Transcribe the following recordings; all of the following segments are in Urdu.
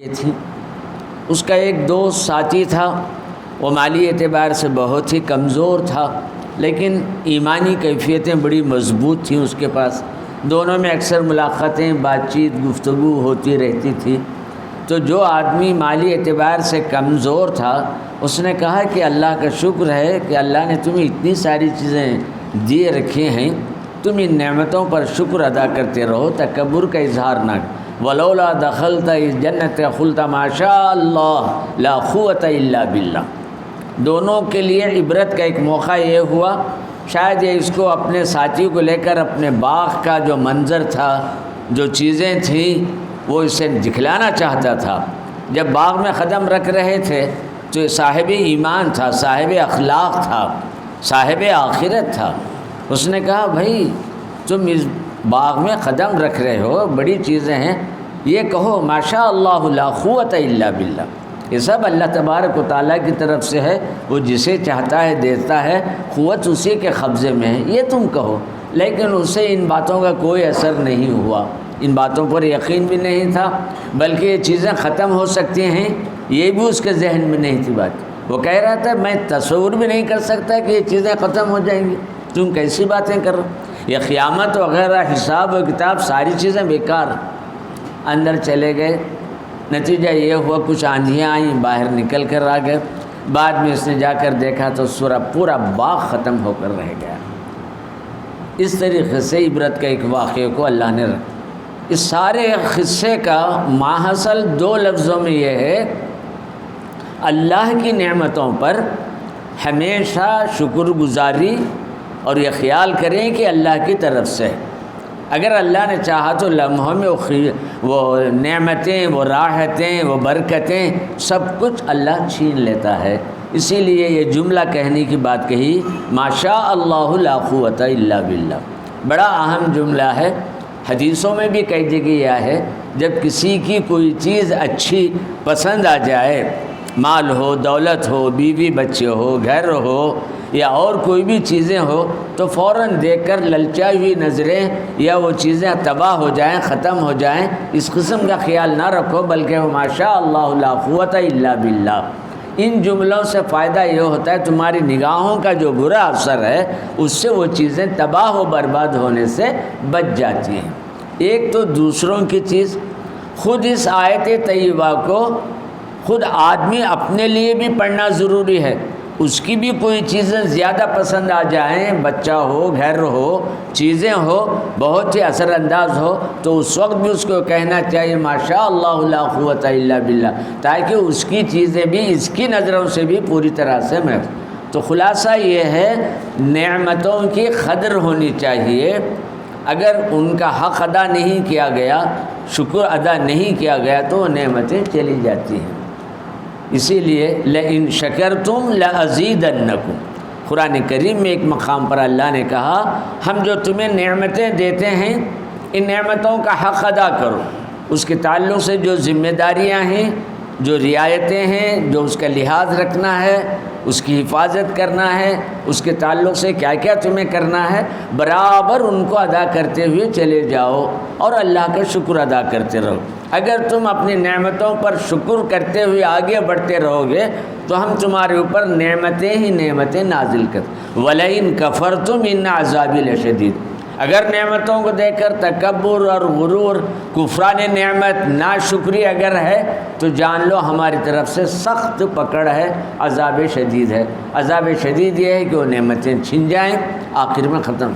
یہ تھی۔ اس کا ایک دوست ساتھی تھا، وہ مالی اعتبار سے بہت ہی کمزور تھا، لیکن ایمانی کیفیتیں بڑی مضبوط تھیں اس کے پاس۔ دونوں میں اکثر ملاقاتیں، بات چیت، گفتگو ہوتی رہتی تھی۔ تو جو آدمی مالی اعتبار سے کمزور تھا، اس نے کہا کہ اللہ کا شکر ہے کہ اللہ نے تمہیں اتنی ساری چیزیں دیے رکھی ہیں، تم ان نعمتوں پر شکر ادا کرتے رہو، تکبر کا اظہار نہ کرو۔ ولولا دخلت جنت قلت ما شاء اللہ لا قوت الا باللہ۔ دونوں کے لیے عبرت کا ایک موقع یہ ہوا، شاید یہ اس کو اپنے ساتھی کو لے کر اپنے باغ کا جو منظر تھا، جو چیزیں تھیں، وہ اسے دکھلانا چاہتا تھا۔ جب باغ میں قدم رکھ رہے تھے تو صاحب ایمان تھا، صاحب اخلاق تھا، صاحب آخرت تھا۔ اس نے کہا بھائی تم اس باغ میں قدم رکھ رہے ہو، بڑی چیزیں ہیں، یہ کہو ماشاء اللہ لا قوت الا باللہ، یہ سب اللہ تبارک و تعالیٰ کی طرف سے ہے، وہ جسے چاہتا ہے دیتا ہے، قوت اسی کے قبضے میں ہے، یہ تم کہو۔ لیکن اسے ان باتوں کا کوئی اثر نہیں ہوا، ان باتوں پر یقین بھی نہیں تھا، بلکہ یہ چیزیں ختم ہو سکتی ہیں یہ بھی اس کے ذہن میں نہیں تھی بات۔ وہ کہہ رہا تھا میں تصور بھی نہیں کر سکتا کہ یہ چیزیں ختم ہو جائیں گی، تم کیسی باتیں کر رہے ہو، یہ قیامت وغیرہ، حساب و کتاب، ساری چیزیں بیکار۔ اندر چلے گئے، نتیجہ یہ ہوا کچھ آندھیاں آئیں، باہر نکل کر آ گئے۔ بعد میں اس نے جا کر دیکھا تو پورا باغ ختم ہو کر رہ گیا۔ اس طریقے سے عبرت کا ایک واقعے کو اللہ نے رکھا۔ اس سارے قصے کا ماحصل دو لفظوں میں یہ ہے، اللہ کی نعمتوں پر ہمیشہ شکر گزاری اور یہ خیال کریں کہ اللہ کی طرف سے۔ اگر اللہ نے چاہا تو لمحوں میں وہ نعمتیں، وہ راحتیں، وہ برکتیں، سب کچھ اللہ چھین لیتا ہے۔ اسی لیے یہ جملہ کہنے کی بات کہی، ماشاء اللہ لا قوت الا باللہ، بڑا اہم جملہ ہے۔ حدیثوں میں بھی کئی جگہ یہ ہے، جب کسی کی کوئی چیز اچھی پسند آ جائے، مال ہو، دولت ہو، بیوی بچے ہو، گھر ہو یا اور کوئی بھی چیزیں ہو، تو فوراً دیکھ کر للچائی ہوئی نظریں یا وہ چیزیں تباہ ہو جائیں، ختم ہو جائیں، اس قسم کا خیال نہ رکھو، بلکہ وہ ماشاء اللہ لا قوت الا باللہ۔ ان جملوں سے فائدہ یہ ہوتا ہے تمہاری نگاہوں کا جو برا اثر ہے اس سے وہ چیزیں تباہ و برباد ہونے سے بچ جاتی ہیں۔ ایک تو دوسروں کی چیز، خود اس آیت طیبہ کو خود آدمی اپنے لیے بھی پڑھنا ضروری ہے۔ اس کی بھی کوئی چیزیں زیادہ پسند آ جائیں، بچہ ہو، گھر ہو، چیزیں ہو، بہت ہی اثر انداز ہو، تو اس وقت بھی اس کو کہنا چاہیے ماشاء اللہ لا قوت الا باللہ، تاکہ اس کی چیزیں بھی اس کی نظروں سے بھی پوری طرح سے محفوظ۔ تو خلاصہ یہ ہے نعمتوں کی قدر ہونی چاہیے، اگر ان کا حق ادا نہیں کیا گیا، شکر ادا نہیں کیا گیا تو وہ نعمتیں چلی جاتی ہیں۔ اسی لیے لئن شکرتم لازیدنکم، قرآن کریم میں ایک مقام پر اللہ نے کہا ہم جو تمہیں نعمتیں دیتے ہیں ان نعمتوں کا حق ادا کرو، اس کے تعلق سے جو ذمہ داریاں ہیں، جو رعایتیں ہیں، جو اس کا لحاظ رکھنا ہے، اس کی حفاظت کرنا ہے، اس کے تعلق سے کیا کیا تمہیں کرنا ہے، برابر ان کو ادا کرتے ہوئے چلے جاؤ اور اللہ کا شکر ادا کرتے رہو۔ اگر تم اپنی نعمتوں پر شکر کرتے ہوئے آگے بڑھتے رہو گے تو ہم تمہارے اوپر نعمتیں ہی نعمتیں نازل کرتے۔ وَلَئِن كَفَرْتُمْ إِنَّ عَذَابِي لَشَدِيدٌ، اگر نعمتوں کو دیکھ کر تکبر اور غرور، کفران نعمت، ناشکری اگر ہے تو جان لو ہماری طرف سے سخت پکڑ ہے، عذاب شدید ہے۔ عذاب شدید یہ ہے کہ وہ نعمتیں چھن جائیں، آخر میں ختم۔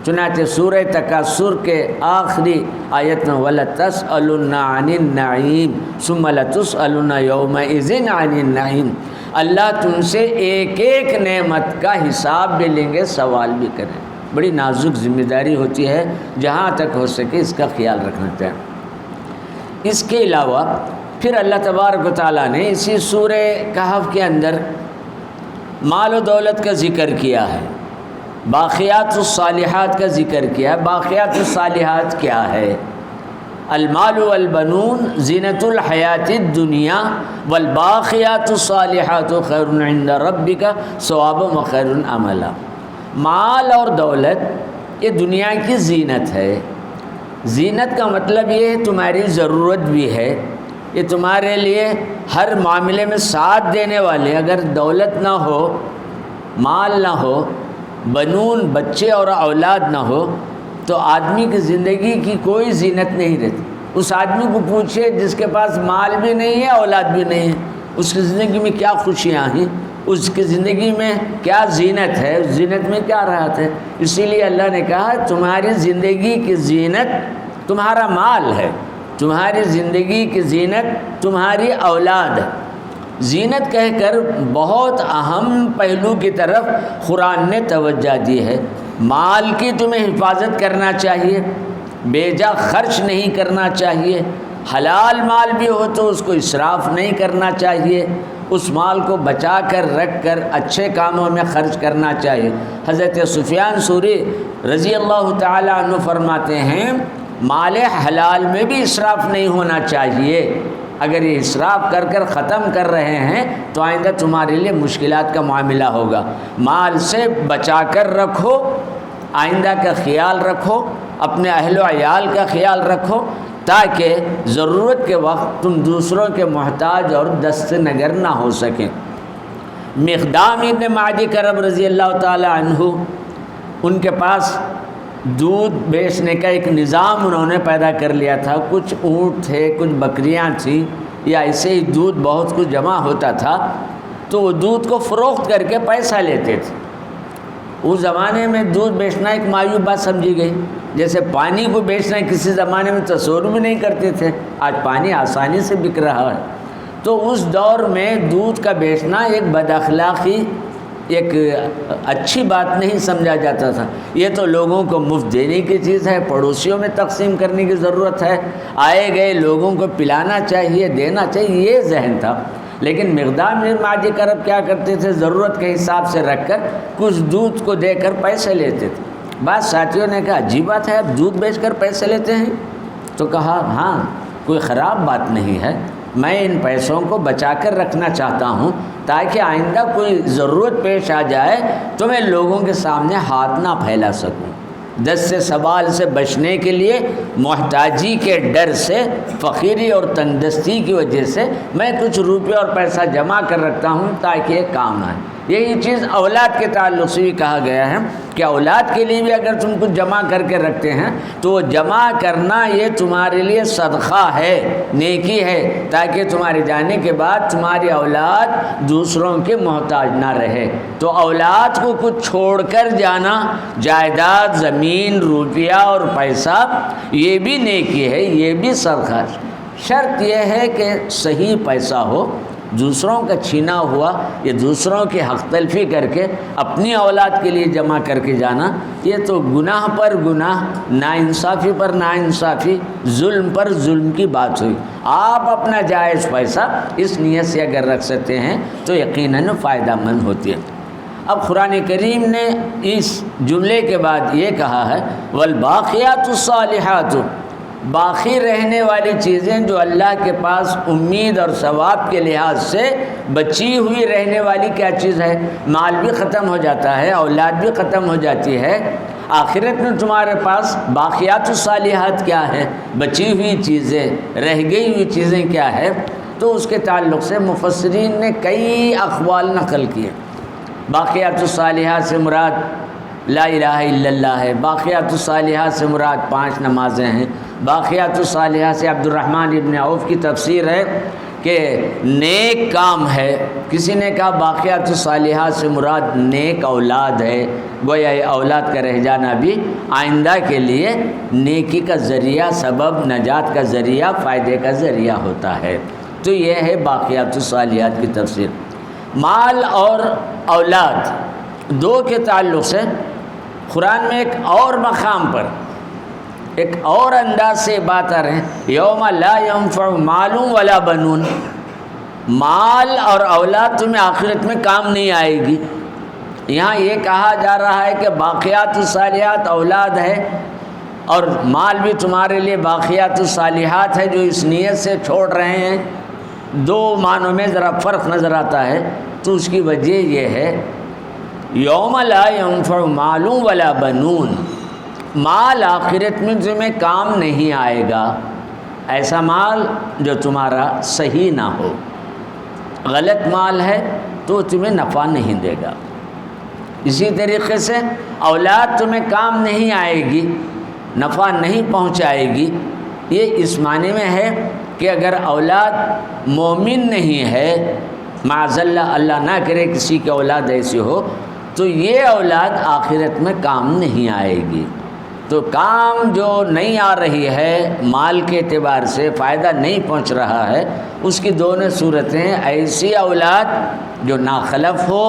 چنانچہ سورہ تکاثر کے آخری آیت میں وَلَتَسْأَلُنَّ عَنِ النَّعِيمِ ثُمَّ لَتُسْأَلُنَّ يَوْمَئِذٍ عَنِ النَّعِيمِ، اللہ تم سے ایک ایک نعمت کا حساب بھی لیں گے، سوال بھی کریں۔ بڑی نازک ذمہ داری ہوتی ہے، جہاں تک ہو سکے اس کا خیال رکھنا چاہیے۔ اس کے علاوہ پھر اللہ تبارک و تعالیٰ نے اسی سورہ کہف کے اندر مال و دولت کا ذکر کیا ہے، باقیات الصالحات کا ذکر کیا ہے۔ باقیات الصالحات کیا ہے؟ المال والبنون زینت الحیات الدنیا والباقیات الصالحات خیر عند ربک ثوابا وخیر عملا۔ مال اور دولت یہ دنیا کی زینت ہے۔ زینت کا مطلب یہ ہے تمہاری ضرورت بھی ہے، یہ تمہارے لیے ہر معاملے میں ساتھ دینے والے. اگر دولت نہ ہو، مال نہ ہو، بنون بچے اور اولاد نہ ہو تو آدمی کی زندگی کی کوئی زینت نہیں رہتی. اس آدمی کو پوچھے جس کے پاس مال بھی نہیں ہے، اولاد بھی نہیں ہے، اس کی زندگی میں کیا خوشیاں ہیں، اس کی زندگی میں کیا زینت ہے، اس زینت میں کیا راحت ہے. اسی لیے اللہ نے کہا تمہاری زندگی کی زینت تمہارا مال ہے، تمہاری زندگی کی زینت تمہاری اولاد ہے. زینت کہہ کر بہت اہم پہلو کی طرف قرآن نے توجہ دی ہے. مال کی تمہیں حفاظت کرنا چاہیے، بے جا خرچ نہیں کرنا چاہیے. حلال مال بھی ہو تو اس کو اسراف نہیں کرنا چاہیے، اس مال کو بچا کر رکھ کر اچھے کاموں میں خرچ کرنا چاہیے. حضرت سفیان ثوری رضی اللہ تعالی عنہ فرماتے ہیں مال حلال میں بھی اسراف نہیں ہونا چاہیے. اگر یہ اسراف کر کر ختم کر رہے ہیں تو آئندہ تمہارے لیے مشکلات کا معاملہ ہوگا. مال سے بچا کر رکھو، آئندہ کا خیال رکھو، اپنے اہل و عیال کا خیال رکھو تاکہ ضرورت کے وقت تم دوسروں کے محتاج اور دست نگر نہ ہو سکیں. مقدام ابن معدی کرب رضی اللہ تعالی عنہ، ان کے پاس دودھ بیچنے کا ایک نظام انہوں نے پیدا کر لیا تھا. کچھ اونٹ تھے، کچھ بکریاں تھیں، یا ایسے ہی دودھ بہت کچھ جمع ہوتا تھا تو وہ دودھ کو فروخت کر کے پیسہ لیتے تھے. اس زمانے میں دودھ بیچنا ایک معیوب بات سمجھی گئی. جیسے پانی کو بیچنا کسی زمانے میں تصور بھی نہیں کرتے تھے، آج پانی آسانی سے بک رہا ہے. تو اس دور میں دودھ کا بیچنا ایک بد اخلاقی، ایک اچھی بات نہیں سمجھا جاتا تھا. یہ تو لوگوں کو مفت دینے کی چیز ہے، پڑوسیوں میں تقسیم کرنے کی ضرورت ہے، آئے گئے لوگوں کو پلانا چاہیے، دینا چاہیے، یہ ذہن تھا. لیکن مقدام بن معدی کرب کیا کرتے تھے، ضرورت کے حساب سے رکھ کر کچھ دودھ کو دے کر پیسے لیتے تھے. بعض ساتھیوں نے کہا عجیب بات ہے، آپ دودھ بیچ کر پیسے لیتے ہیں؟ تو کہا ہاں کوئی خراب بات نہیں ہے، میں ان پیسوں کو بچا کر رکھنا چاہتا ہوں تاکہ آئندہ کوئی ضرورت پیش آ جائے تو میں لوگوں کے سامنے ہاتھ نہ پھیلا سکوں. دست سے سوال سے بچنے کے لیے، محتاجی کے ڈر سے، فقیری اور تنگدستی کی وجہ سے میں کچھ روپے اور پیسہ جمع کر رکھتا ہوں تاکہ یہ کام آئے. یہی چیز اولاد کے تعلق سے بھی کہا گیا ہے کہ اولاد کے لیے بھی اگر تم کچھ جمع کر کے رکھتے ہیں تو وہ جمع کرنا یہ تمہارے لیے صدقہ ہے، نیکی ہے، تاکہ تمہارے جانے کے بعد تمہاری اولاد دوسروں کے محتاج نہ رہے. تو اولاد کو کچھ چھوڑ کر جانا، جائیداد، زمین، روپیہ اور پیسہ، یہ بھی نیکی ہے، یہ بھی صدقہ ہے. شرط یہ ہے کہ صحیح پیسہ ہو. دوسروں کا چھینا ہوا یا دوسروں کی حق تلفی کر کے اپنی اولاد کے لیے جمع کر کے جانا، یہ تو گناہ پر گناہ، ناانصافی پر ناانصافی، ظلم پر ظلم کی بات ہوئی. آپ اپنا جائز پیسہ اس نیت سے اگر رکھ سکتے ہیں تو یقیناً فائدہ مند ہوتی ہے. اب قرآن کریم نے اس جملے کے بعد یہ کہا ہے والباقیات الصالحات، باقی رہنے والی چیزیں جو اللہ کے پاس امید اور ثواب کے لحاظ سے بچی ہوئی رہنے والی کیا چیز ہے. مال بھی ختم ہو جاتا ہے، اولاد بھی ختم ہو جاتی ہے، آخرت میں تمہارے پاس باقیات الصالحات کیا ہے، بچی ہوئی چیزیں، رہ گئی ہوئی چیزیں کیا ہے. تو اس کے تعلق سے مفسرین نے کئی اقوال نقل کیے. باقیات الصالحات سے مراد لا الہ الا اللہ ہے، باقیات الصالحات سے مراد 5 نمازیں ہیں، باقیات الصالحات سے عبد الرحمن ابن عوف کی تفسیر ہے کہ نیک کام ہے. کسی نے کہا باقیات الصالحات سے مراد نیک اولاد ہے، گویا یہ اولاد کا رہ جانا بھی آئندہ کے لیے نیکی کا ذریعہ، سبب، نجات کا ذریعہ، فائدے کا ذریعہ ہوتا ہے. تو یہ ہے باقیات الصالحات کی تفسیر. مال اور اولاد دو کے تعلق سے قرآن میں ایک اور مقام پر ایک اور انداز سے بات آ رہے ہیں یوم لا ينفع مال ولا بنون. مال اور اولاد تمہیں آخرت میں کام نہیں آئے گی. یہاں یہ کہا جا رہا ہے کہ باقیات الصالحات اولاد ہے اور مال بھی تمہارے لیے باقیات الصالحات ہے جو اس نیت سے چھوڑ رہے ہیں. دو معنوں میں ذرا فرق نظر آتا ہے. تو اس کی وجہ یہ ہے یوم لا ينفع مال ولا بنون، مال آخرت میں تمہیں کام نہیں آئے گا. ایسا مال جو تمہارا صحیح نہ ہو، غلط مال ہے تو تمہیں نفع نہیں دے گا۔ اسی طریقے سے اولاد تمہیں کام نہیں آئے گی، نفع نہیں پہنچائے گی۔ یہ اس معنی میں ہے کہ اگر اولاد مومن نہیں ہے، معاذ اللہ اللہ نہ کرے کسی کی اولاد ایسی ہو، تو یہ اولاد آخرت میں کام نہیں آئے گی۔ تو کام جو نہیں آ رہی ہے، مال کے اعتبار سے فائدہ نہیں پہنچ رہا ہے، اس کی دونوں صورتیں ایسی اولاد جو ناخلف ہو،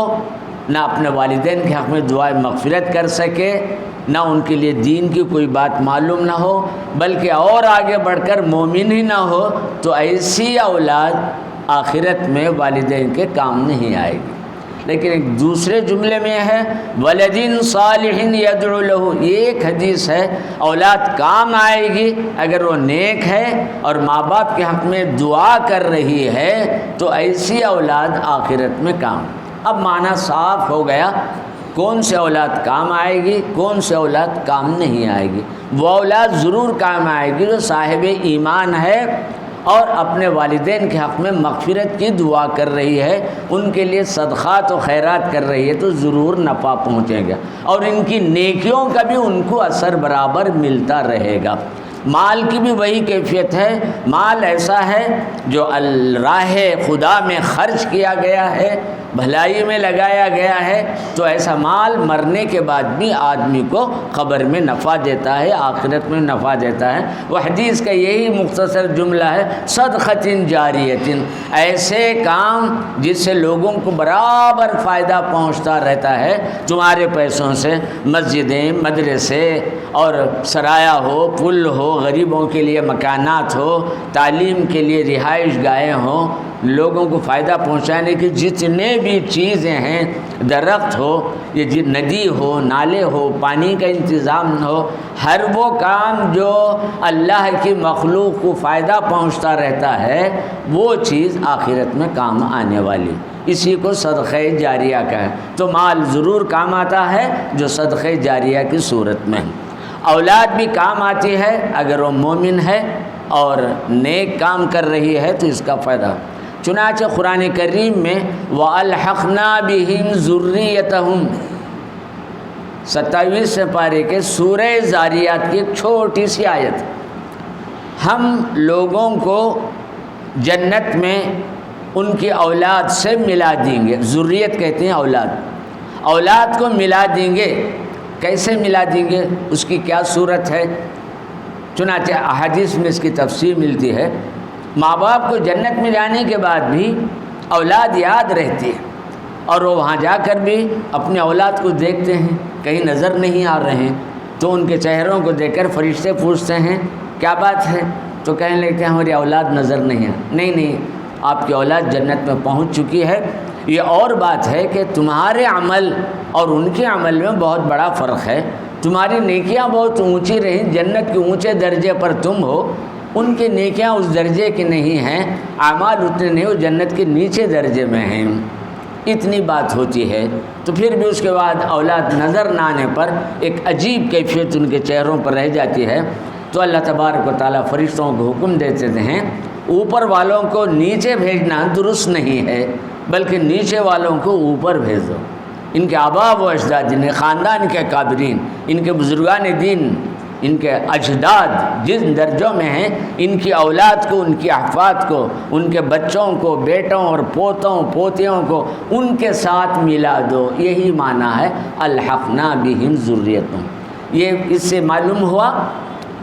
نہ اپنے والدین کے حق میں دعائے مغفرت کر سکے، نہ ان کے لیے دین کی کوئی بات معلوم نہ ہو، بلکہ اور آگے بڑھ کر مومن ہی نہ ہو، تو ایسی اولاد آخرت میں والدین کے کام نہیں آئے گی۔ لیکن ایک دوسرے جملے میں ہے ولدٍ صالح یدعو لہ، یہ ایک حدیث ہے اولاد کام آئے گی اگر وہ نیک ہے اور ماں باپ کے حق میں دعا کر رہی ہے، تو ایسی اولاد آخرت میں کام۔ اب معنی صاف ہو گیا کون سے اولاد کام آئے گی، کون سے اولاد کام نہیں آئے گی۔ وہ اولاد ضرور کام آئے گی جو صاحب ایمان ہے اور اپنے والدین کے حق میں مغفرت کی دعا کر رہی ہے، ان کے لیے صدقات و خیرات کر رہی ہے، تو ضرور نفع پہنچے گا اور ان کی نیکیوں کا بھی ان کو اثر برابر ملتا رہے گا۔ مال کی بھی وہی کیفیت ہے، مال ایسا ہے جو راہ خدا میں خرچ کیا گیا ہے، بھلائی میں لگایا گیا ہے، تو ایسا مال مرنے کے بعد بھی آدمی کو قبر میں نفع دیتا ہے، آخرت میں نفع دیتا ہے۔ وہ حدیث کا یہی مختصر جملہ ہے صدقۃ جاریۃ، ایسے کام جس سے لوگوں کو برابر فائدہ پہنچتا رہتا ہے، تمہارے پیسوں سے مسجدیں، مدرسے اور سرایہ ہو، پل ہو، غریبوں کے لیے مکانات ہو، تعلیم کے لیے رہائش گاہیں ہوں، لوگوں کو فائدہ پہنچانے کی جتنے بھی چیزیں ہیں، درخت ہو، یہ ندی ہو، نالے ہو، پانی کا انتظام ہو، ہر وہ کام جو اللہ کی مخلوق کو فائدہ پہنچتا رہتا ہے، وہ چیز آخرت میں کام آنے والی، اسی کو صدقہ جاریہ کا ہے۔ تو مال ضرور کام آتا ہے جو صدقہ جاریہ کی صورت میں ہے۔ اولاد بھی کام آتی ہے اگر وہ مومن ہے اور نیک کام کر رہی ہے تو اس کا فائدہ۔ چنانچہ قرآن کریم میں وَأَلْحَقْنَا بِهِمْ ذُرِّيَّتَهُمْ 27 پارے کے سورہ زاریات کی ایک چھوٹی سی آیت، ہم لوگوں کو جنت میں ان کی اولاد سے ملا دیں گے۔ ذریت کہتے ہیں اولاد، اولاد کو ملا دیں گے۔ کیسے ملا دیں گے، اس کی کیا صورت ہے؟ چنانچہ احادیث میں اس کی تفسیر ملتی ہے۔ ماں باپ کو جنت میں جانے کے بعد بھی اولاد یاد رہتی ہے اور وہ وہاں جا کر بھی اپنے اولاد کو دیکھتے ہیں، کہیں نظر نہیں آ رہے ہیں، تو ان کے چہروں کو دیکھ کر فرشتے پوچھتے ہیں کیا بات ہے، تو کہنے لگتے ہیں ہماری اولاد نظر نہیں آ، نہیں آپ کی اولاد جنت میں پہنچ چکی ہے۔ یہ اور بات ہے کہ تمہارے عمل اور ان کے عمل میں بہت بڑا فرق ہے، تمہاری نیکیاں بہت اونچی رہیں، جنت کے اونچے درجے پر تم ہو، ان کی نیکیاں اس درجے کی نہیں ہیں، اعمال اتنے نہیں، وہ جنت کے نیچے درجے میں ہیں۔ اتنی بات ہوتی ہے تو پھر بھی اس کے بعد اولاد نظر نہ آنے پر ایک عجیب کیفیت ان کے چہروں پر رہ جاتی ہے، تو اللہ تبارک و تعالیٰ فرشتوں کو حکم دیتے ہیں اوپر والوں کو نیچے بھیجنا درست نہیں ہے، بلکہ نیچے والوں کو اوپر بھیج دو۔ ان کے آباء و اجداد، ان کے خاندان کے اکابرین، ان کے بزرگان دین، ان کے اجداد جن درجوں میں ہیں، ان کی اولاد کو، ان کی احفاد کو، ان کے بچوں کو، بیٹوں اور پوتوں پوتیوں کو ان کے ساتھ ملا دو۔ یہی معنی ہے الحقنا بہم ذریتہم۔ یہ اس سے معلوم ہوا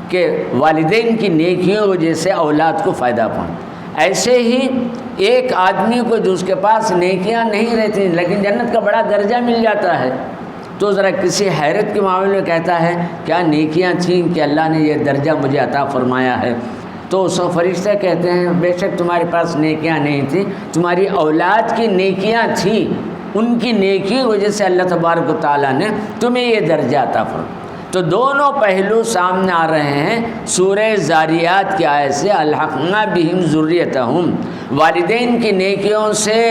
کہ والدین کی نیکیوں کی وجہ سے اولاد کو فائدہ پہنچ۔ ایسے ہی ایک آدمی کو جو اس کے پاس نیکیاں نہیں رہتی لیکن جنت کا بڑا درجہ مل جاتا ہے، تو ذرا کسی حیرت کے معاملے میں کہتا ہے کیا نیکیاں تھیں کہ اللہ نے یہ درجہ مجھے عطا فرمایا ہے؟ تو اس فرشتے کہتے ہیں بے شک تمہارے پاس نیکیاں نہیں تھیں، تمہاری اولاد کی نیکیاں تھیں، ان کی نیکی کی وجہ سے اللہ تبارک و تعالیٰ نے تمہیں یہ درجہ عطا فرمایا۔ تو دونوں پہلو سامنے آ رہے ہیں سورہ زاریات کی آیت سے، الحقنا بہم ذریتہم، والدین کی نیکیوں سے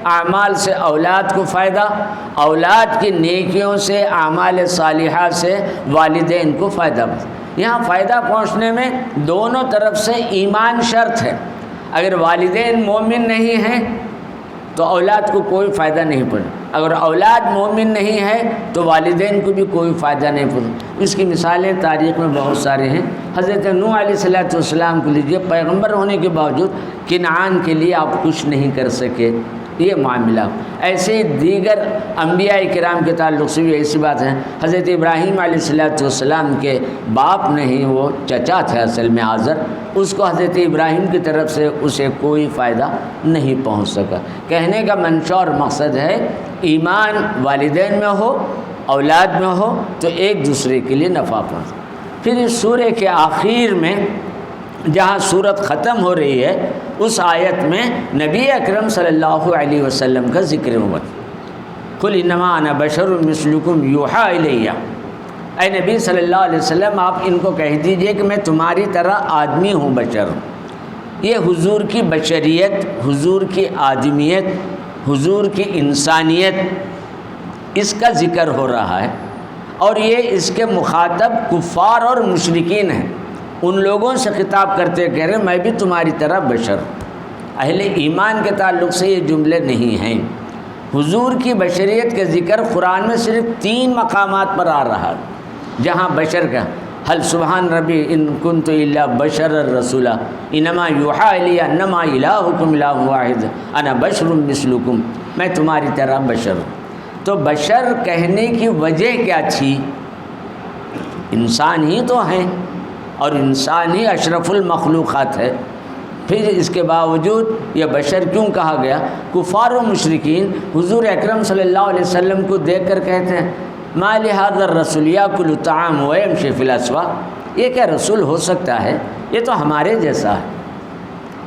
اعمال سے اولاد کو فائدہ، اولاد کی نیکیوں سے اعمال صالحہ سے والدین کو فائدہ۔ یہاں فائدہ پہنچنے میں دونوں طرف سے ایمان شرط ہے۔ اگر والدین مومن نہیں ہیں تو اولاد کو کوئی فائدہ نہیں پہنچے، اگر اولاد مومن نہیں ہے تو والدین کو بھی کوئی فائدہ نہیں پہنچے۔ اس کی مثالیں تاریخ میں بہت سارے ہیں۔ حضرت نوح علیہ السلام کو لیجیے، پیغمبر ہونے کے باوجود کنعان کے لیے آپ کچھ نہیں کر سکے، یہ معاملہ۔ ایسے دیگر انبیاء کرام کے تعلق سے بھی ایسی بات ہے۔ حضرت ابراہیم علیہ السلام کے باپ نہیں، وہ چچا تھے اصل میں آزر، اس کو حضرت ابراہیم کی طرف سے اسے کوئی فائدہ نہیں پہنچ سکا۔ کہنے کا منشا اور مقصد ہے ایمان والدین میں ہو، اولاد میں ہو تو ایک دوسرے کے لیے نفع پہنچے۔ پھر اس سورہ کے آخر میں جہاں صورت ختم ہو رہی ہے اس آیت میں نبی اکرم صلی اللہ علیہ وسلم کا ذکر ہوا۔ قل انما انا بشر مثلکم یوحی الیہ، اے نبی صلی اللہ علیہ وسلم آپ ان کو کہہ دیجئے کہ میں تمہاری طرح آدمی ہوں، بشر ہوں۔ یہ حضور کی بشریت، حضور کی آدمیت، حضور کی انسانیت، اس کا ذکر ہو رہا ہے، اور یہ اس کے مخاطب کفار اور مشرکین ہیں۔ ان لوگوں سے خطاب کرتے کہہ رہے میں بھی تمہاری طرح بشر ہوں۔ اہل ایمان کے تعلق سے یہ جملے نہیں ہیں۔ حضور کی بشریت کا ذکر قرآن میں صرف 3 مقامات پر آ رہا ہے جہاں بشر کا حل سبحان ربی ان کنت الا بشر الرسولہ انما یوحی الی انما الہکم الہ واحد انا بشر مثلکم، میں تمہاری طرح بشر ہوں۔ تو بشر کہنے کی وجہ کیا تھی؟ انسان ہی تو ہیں اور انسان ہی اشرف المخلوقات ہے، پھر اس کے باوجود یہ بشر کیوں کہا گیا؟ کفار و مشرکین حضور اکرم صلی اللہ علیہ وسلم کو دیکھ کر کہتے ہیں ما لہذا الرسول یاکل الطعام ویمشی فی الاسواق، یہ کیا رسول ہو سکتا ہے؟ یہ تو ہمارے جیسا ہے،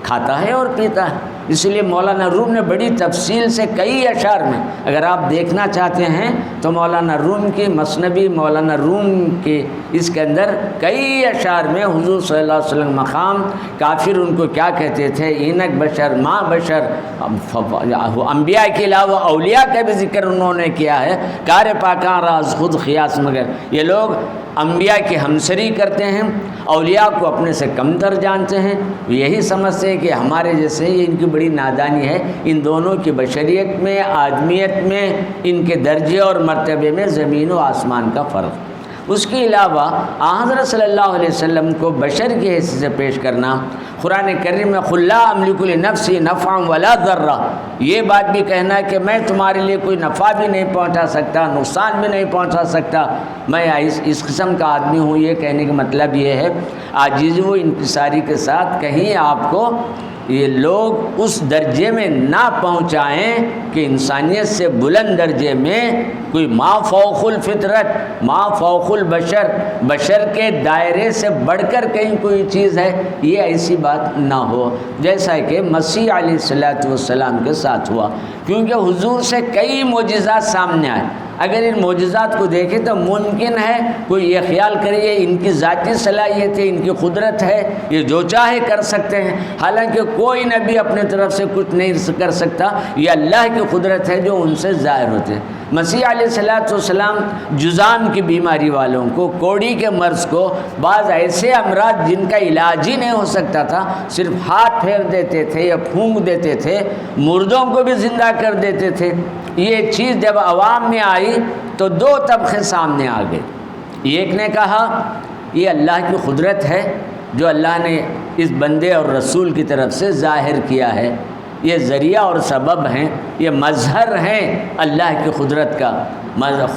کھاتا ہے اور پیتا ہے۔ اس لیے مولانا روم نے بڑی تفصیل سے کئی اشعار میں، اگر آپ دیکھنا چاہتے ہیں تو مولانا روم کی مثنوی، مولانا روم کے اس کے اندر کئی اشعار میں حضور صلی اللہ علیہ وسلم مقام، کافر ان کو کیا کہتے تھے، اینک بشر، ماں بشر، انبیاء کے علاوہ اولیاء کا بھی ذکر انہوں نے کیا ہے۔ کار پاکاں راز خود خیاس مگر، یہ لوگ انبیاء کی ہمسری کرتے ہیں، اولیاء کو اپنے سے کم تر جانتے ہیں، یہی سمجھتے ہیں کہ ہمارے جیسے، یہ ان کی بڑی نادانی ہے۔ ان دونوں کی بشریت میں، آدمیت میں، ان کے درجے اور مرتبے میں زمین و آسمان کا فرق۔ اس کے علاوہ حضرت صلی اللہ علیہ وسلم کو بشر کی حیثیت سے پیش کرنا، قرآن کریم میں قل لا املک لنفسی نفعا ولا ضرا، یہ بات بھی کہنا کہ میں تمہارے لیے کوئی نفع بھی نہیں پہنچا سکتا، نقصان بھی نہیں پہنچا سکتا، میں اس قسم کا آدمی ہوں، یہ کہنے کا مطلب یہ ہے عاجزی و انکساری کے ساتھ کہیں آپ کو یہ لوگ اس درجے میں نہ پہنچائیں کہ انسانیت سے بلند درجے میں کوئی ما فوق الفطرت، ما فوق البشر، بشر کے دائرے سے بڑھ کر کہیں کوئی چیز ہے، یہ ایسی بات نہ ہو جیسا کہ مسیح علیہ السلام کے ساتھ ہوا، کیونکہ حضور سے کئی معجزات سامنے آئے۔ اگر ان معجزات کو دیکھیں تو ممکن ہے کوئی یہ خیال کرے ان کی ذاتی صلاحیت ہے، ان کی قدرت ہے، یہ جو چاہے کر سکتے ہیں، حالانکہ کوئی نبی اپنے طرف سے کچھ نہیں کر سکتا، یہ اللہ کی قدرت ہے جو ان سے ظاہر ہوتے ہیں۔ مسیح علیہ السلام جذام کی بیماری والوں کو، کوڑی کے مرض کو، بعض ایسے امراض جن کا علاج ہی نہیں ہو سکتا تھا، صرف ہاتھ پھیر دیتے تھے یا پھونک دیتے تھے، مردوں کو بھی زندہ کر دیتے تھے۔ یہ چیز جب عوام میں آئی تو 2 طبقے سامنے آ گئے۔ ایک نے کہا یہ اللہ کی قدرت ہے جو اللہ نے اس بندے اور رسول کی طرف سے ظاہر کیا ہے، یہ ذریعہ اور سبب ہیں، یہ مظہر ہیں اللہ کی قدرت کا،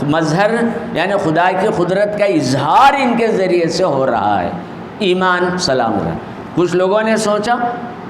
مظہر یعنی خدا کی قدرت کا اظہار ان کے ذریعے سے ہو رہا ہے۔ ایمان سلام رہا۔ کچھ لوگوں نے سوچا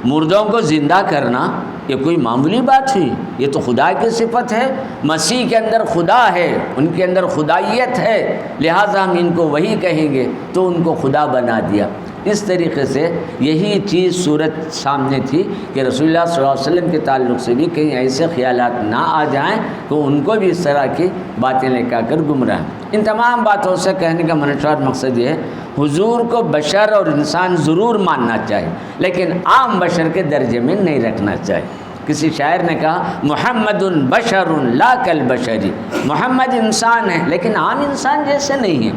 مردوں کو زندہ کرنا یہ کوئی معمولی بات ہوئی، یہ تو خدا کی صفت ہے، مسیح کے اندر خدا ہے، ان کے اندر خدائیت ہے، لہٰذا ہم ان کو وہی کہیں گے، تو ان کو خدا بنا دیا۔ اس طریقے سے یہی چیز صورت سامنے تھی کہ رسول اللہ صلی اللہ علیہ وسلم کے تعلق سے بھی کہیں ایسے خیالات نہ آ جائیں تو ان کو بھی اس طرح کی باتیں لے کر گمراہ۔ ان تمام باتوں سے کہنے کا منشا اور مقصد یہ ہے حضور کو بشر اور انسان ضرور ماننا چاہیے، لیکن عام بشر کے درجے میں نہیں رکھنا چاہیے۔ کسی شاعر نے کہا محمد بشر لا کالبشری، محمد انسان ہے لیکن عام انسان جیسے نہیں ہے۔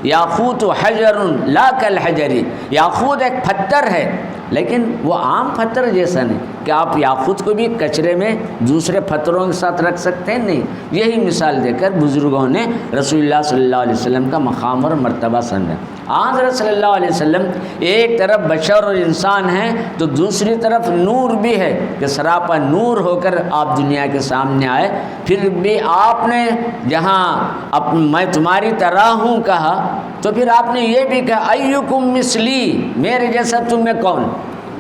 یاقوت حجر لا کالحجری، یاقوت ایک پتھر ہے لیکن وہ عام پتھر جیسا نہیں کہ آپ یاقوت کو بھی کچرے میں دوسرے پتھروں کے ساتھ رکھ سکتے ہیں، نہیں۔ یہی مثال دے کر بزرگوں نے رسول اللہ صلی اللہ علیہ وسلم کا مقام اور مرتبہ سمجھا۔ حضرت صلی اللہ علیہ وسلم ایک طرف بشر اور انسان ہیں تو دوسری طرف نور بھی ہے کہ سراپا نور ہو کر آپ دنیا کے سامنے آئے۔ پھر بھی آپ نے جہاں میں تمہاری طرح ہوں کہا تو پھر آپ نے یہ بھی کہا ایکم مثلی، میرے جیسا تم میں کون؟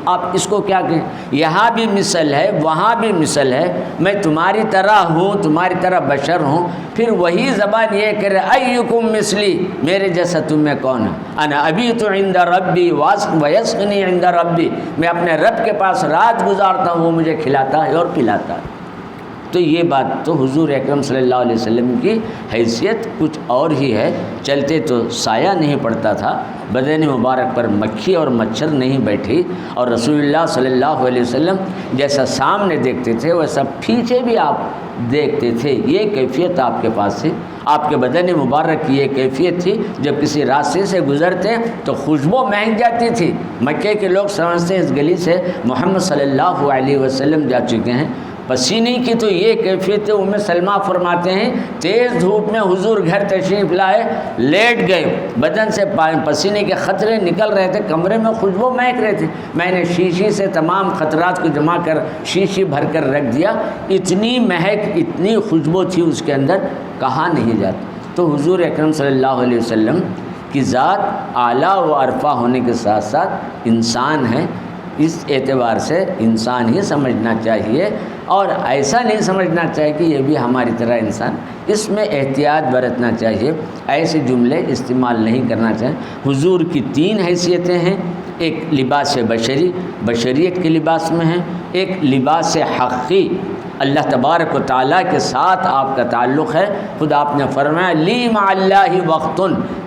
آپ اس کو کیا کہیں؟ یہاں بھی مثل ہے وہاں بھی مثل ہے، میں تمہاری طرح ہوں، تمہاری طرح بشر ہوں۔ پھر وہی زبان یہ کہہ رہے ایکم مثلی، میرے جیسا تم میں کون ہے؟ انا ابیت عند ربی ویسقنی عند ربی، میں اپنے رب کے پاس رات گزارتا ہوں، وہ مجھے کھلاتا ہے اور پلاتا ہے۔ تو یہ بات تو حضور اکرم صلی اللہ علیہ وسلم کی حیثیت کچھ اور ہی ہے۔ چلتے تو سایہ نہیں پڑتا تھا، بدن مبارک پر مکھی اور مچھر نہیں بیٹھی، اور رسول اللہ صلی اللہ علیہ وسلم جیسا سامنے دیکھتے تھے ویسا پیچھے بھی آپ دیکھتے تھے۔ یہ کیفیت آپ کے پاس تھی، آپ کے بدن مبارک کی یہ کیفیت تھی۔ جب کسی راستے سے گزرتے تو خوشبو مہک جاتی تھی، مکے کے لوگ سمجھتے اس گلی سے محمد صلی اللہ علیہ وسلم جا چکے ہیں۔ پسینے کی تو یہ کیفیت ہے، ام سلمہ فرماتے ہیں تیز دھوپ میں حضور گھر تشریف لائے، لیٹ گئے، بدن سے پسینے کے قطرے نکل رہے تھے، کمرے میں خوشبو مہک رہے تھے۔ میں نے شیشی سے تمام قطرات کو جمع کر شیشی بھر کر رکھ دیا، اتنی مہک اتنی خوشبو تھی اس کے اندر، کہا نہیں جاتا۔ تو حضور اکرم صلی اللہ علیہ وسلم کی ذات اعلیٰ و عرفہ ہونے کے ساتھ ساتھ انسان ہے، اس اعتبار سے انسان ہی سمجھنا چاہیے، اور ایسا نہیں سمجھنا چاہیے کہ یہ بھی ہماری طرح انسان۔ اس میں احتیاط برتنا چاہیے، ایسے جملے استعمال نہیں کرنا چاہیے۔ حضور کی 3 حیثیتیں ہیں، ایک لباس بشری، بشریت کے لباس میں ہیں، ایک لباس حقی، اللہ تبارک و تعالیٰ کے ساتھ آپ کا تعلق ہے۔ خود آپ نے فرمایا لی مع اللہ وقت،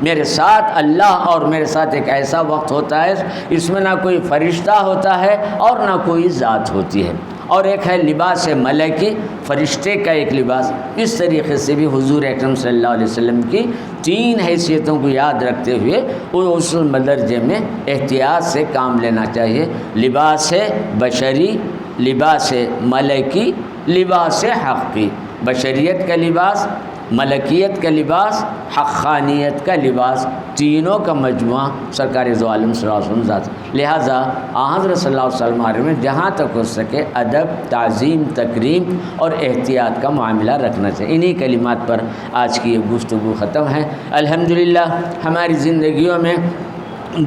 میرے ساتھ اللہ اور میرے ساتھ ایک ایسا وقت ہوتا ہے اس میں نہ کوئی فرشتہ ہوتا ہے اور نہ کوئی ذات ہوتی ہے۔ اور ایک ہے لباس ملکی، فرشتے کا ایک لباس۔ اس طریقے سے بھی حضور اکرم صلی اللہ علیہ وسلم کی 3 حیثیتوں کو یاد رکھتے ہوئے اس مدرجے میں احتیاط سے کام لینا چاہیے۔ لباس بشری، لباس ملکی، لباس حقی، بشریت کا لباس، ملکیت کا لباس، حقانیت کا لباس، تینوں کا مجموعہ سرکار دو عالم صلی اللہ علیہ وسلم ذات۔ لہٰذا حضرت صلی اللہ علیہ وسلم بارے میں جہاں تک ہو سکے ادب، تعظیم، تکریم اور احتیاط کا معاملہ رکھنا چاہیے۔ انہی کلمات پر آج کی یہ گفتگو ختم ہے۔ الحمدللہ ہماری زندگیوں میں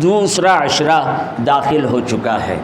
دوسرا عشرہ داخل ہو چکا ہے۔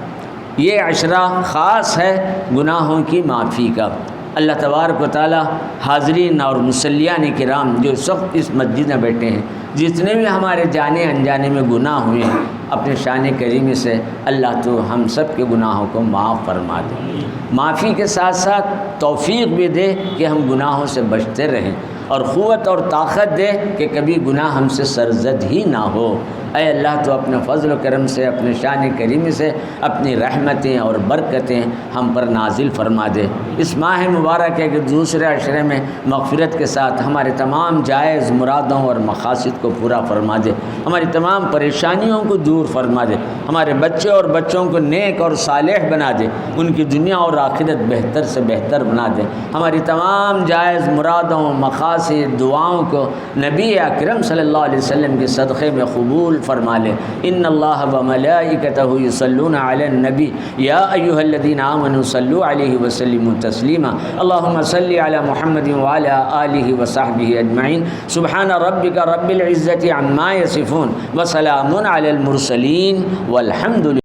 یہ عشرہ خاص ہے گناہوں کی معافی کا۔ اللہ تبارک و تعالی حاضرین اور مصلیان کرام جو اس وقت اس مسجد میں بیٹھے ہیں، جتنے بھی ہمارے جانے انجانے میں گناہ ہوئے ہیں، اپنے شان کریمی سے اللہ تو ہم سب کے گناہوں کو معاف فرما دے، معافی کے ساتھ ساتھ توفیق بھی دے کہ ہم گناہوں سے بچتے رہیں، اور قوت اور طاقت دے کہ کبھی گناہ ہم سے سرزد ہی نہ ہو۔ اے اللہ تو اپنے فضل و کرم سے، اپنے شان کریمی سے اپنی رحمتیں اور برکتیں ہم پر نازل فرما دے۔ اس ماہ مبارک ہے کہ دوسرے عشرے میں مغفرت کے ساتھ ہمارے تمام جائز مرادوں اور مقاصد کو پورا فرما دے، ہماری تمام پریشانیوں کو دور فرما دے، ہمارے بچے اور بچوں کو نیک اور صالح بنا دے، ان کی دنیا اور آخرت بہتر سے بہتر بنا دے، ہماری تمام جائز مرادوں، مقاصد، دعاؤں کو نبی اکرم صلی اللہ علیہ وسلم کے صدقے میں قبول فرما لے۔ ان اللہ وملائکتہ یصلون علی النبی یا ایھا الذین آمنوا صلوا علیہ وسلموا تسلیما۔ اللہم صل علی محمد وعلی آلہ وصحبہ اجمعین۔ سبحان ربک رب العزۃ عما یصفون وسلام علی المرسلین والحمد للہ۔